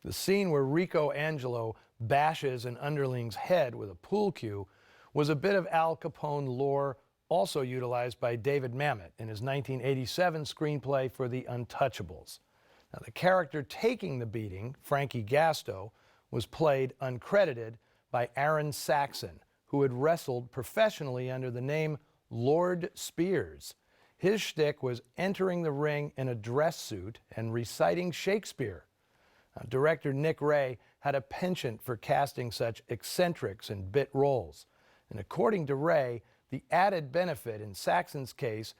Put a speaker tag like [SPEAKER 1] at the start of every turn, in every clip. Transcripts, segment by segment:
[SPEAKER 1] The scene where Rico Angelo bashes an underling's head with a pool cue was a bit of Al Capone lore also utilized by David Mamet in his 1987 screenplay for The Untouchables. Now, the character taking the beating, Frankie Gasto, was played uncredited by Aaron Saxon, who had wrestled professionally under the name Lord Spears. His shtick was entering the ring in a dress suit and reciting Shakespeare. Director Nick Ray had a penchant for casting such eccentrics in bit roles. And according to Ray, the added benefit in Saxon's case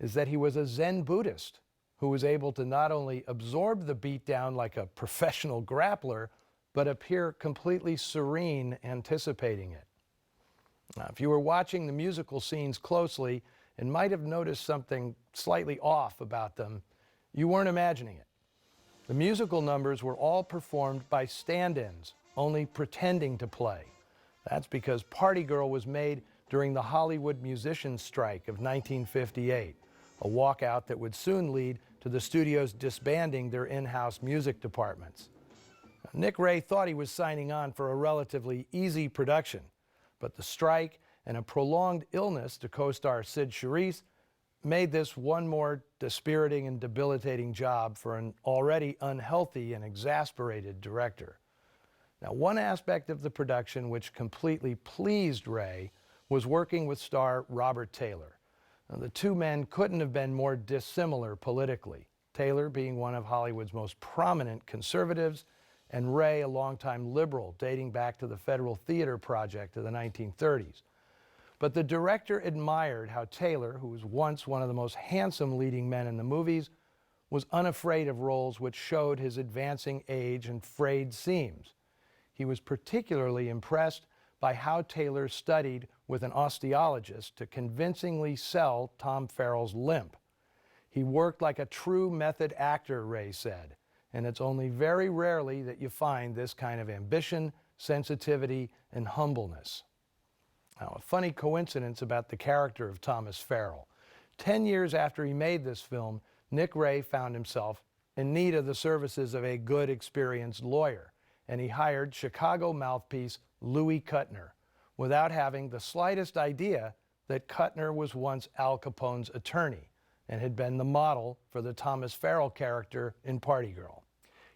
[SPEAKER 1] is that he was a Zen Buddhist who was able to not only absorb the beatdown like a professional grappler, but appear completely serene anticipating it. Now, if you were watching the musical scenes closely and might have noticed something slightly off about them, you weren't imagining it. The musical numbers were all performed by stand-ins, only pretending to play. That's because Party Girl was made during the Hollywood musicians' strike of 1958, a walkout that would soon lead to the studios disbanding their in-house music departments. Nick Ray thought he was signing on for a relatively easy production, but the strike and a prolonged illness to co-star Sid Charisse made this one more dispiriting and debilitating job for an already unhealthy and exasperated director. Now, one aspect of the production which completely pleased Ray was working with star Robert Taylor. Now, the two men couldn't have been more dissimilar politically, Taylor being one of Hollywood's most prominent conservatives, and Ray a longtime liberal dating back to the Federal Theater Project of the 1930s. But the director admired how Taylor, who was once one of the most handsome leading men in the movies, was unafraid of roles which showed his advancing age and frayed seams. He was particularly impressed by how Taylor studied with an osteologist to convincingly sell Tom Farrell's limp. He worked like a true method actor, Ray said, and it's only very rarely that you find this kind of ambition, sensitivity, and humbleness. Now, a funny coincidence about the character of Thomas Farrell. 10 years after he made this film, Nick Ray found himself in need of the services of a good, experienced lawyer, and he hired Chicago mouthpiece Louis Kuttner, without having the slightest idea that Kuttner was once Al Capone's attorney and had been the model for the Thomas Farrell character in Party Girl.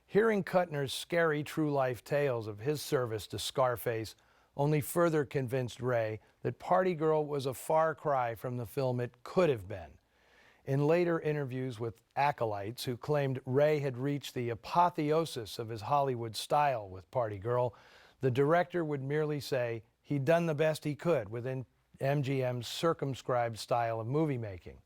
[SPEAKER 1] Hearing Kuttner's scary true-life tales of his service to Scarface only further convinced Ray that Party Girl was a far cry from the film it could have been. In later interviews with acolytes who claimed Ray had reached the apotheosis of his Hollywood style with Party Girl, the director would merely say he'd done the best he could within MGM's circumscribed style of movie making.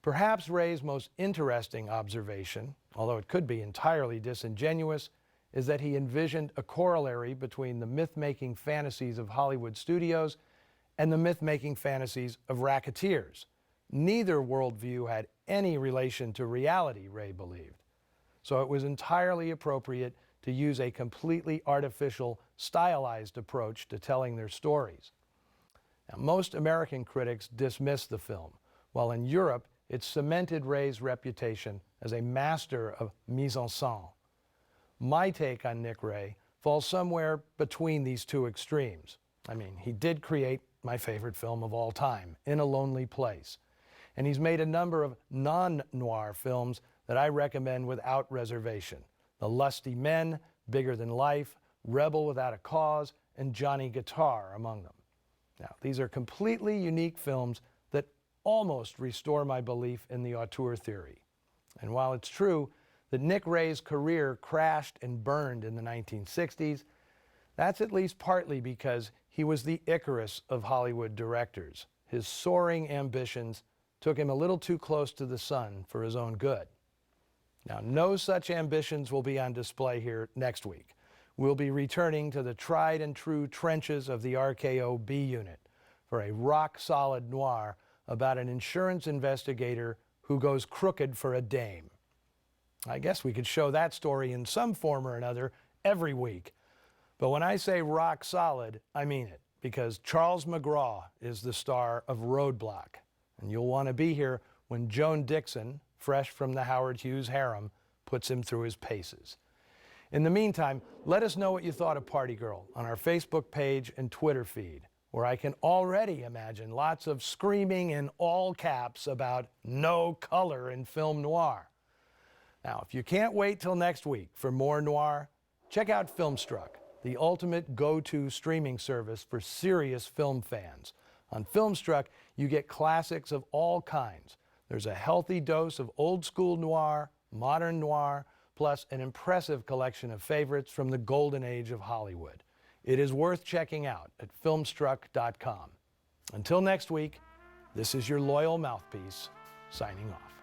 [SPEAKER 1] Perhaps Ray's most interesting observation, although it could be entirely disingenuous, is that he envisioned a corollary between the myth-making fantasies of Hollywood studios and the myth-making fantasies of racketeers. Neither worldview had any relation to reality, Ray believed. So it was entirely appropriate to use a completely artificial, stylized approach to telling their stories. Now, most American critics dismissed the film, while in Europe it cemented Ray's reputation as a master of mise-en-scène. My take on Nick Ray falls somewhere between these two extremes. I mean, he did create my favorite film of all time, In a Lonely Place. And he's made a number of non-noir films that I recommend without reservation. The Lusty Men, Bigger Than Life, Rebel Without a Cause, and Johnny Guitar among them. Now, these are completely unique films that almost restore my belief in the auteur theory. And while it's true that Nick Ray's career crashed and burned in the 1960s, that's at least partly because he was the Icarus of Hollywood directors. His soaring ambitions took him a little too close to the sun for his own good. Now, no such ambitions will be on display here next week. We'll be returning to the tried and true trenches of the RKO B Unit for a rock-solid noir about an insurance investigator who goes crooked for a dame. I guess we could show that story in some form or another every week. But when I say rock solid, I mean it, because Charles McGraw is the star of Roadblock. And you'll want to be here when Joan Dixon, fresh from the Howard Hughes harem, puts him through his paces. In the meantime, let us know what you thought of Party Girl on our Facebook page and Twitter feed, where I can already imagine lots of screaming in all caps about no color in film noir. Now, if you can't wait till next week for more noir, check out Filmstruck, the ultimate go-to streaming service for serious film fans. On Filmstruck, you get classics of all kinds. There's a healthy dose of old-school noir, modern noir, plus an impressive collection of favorites from the golden age of Hollywood. It is worth checking out at filmstruck.com. Until next week, this is your loyal mouthpiece, signing off.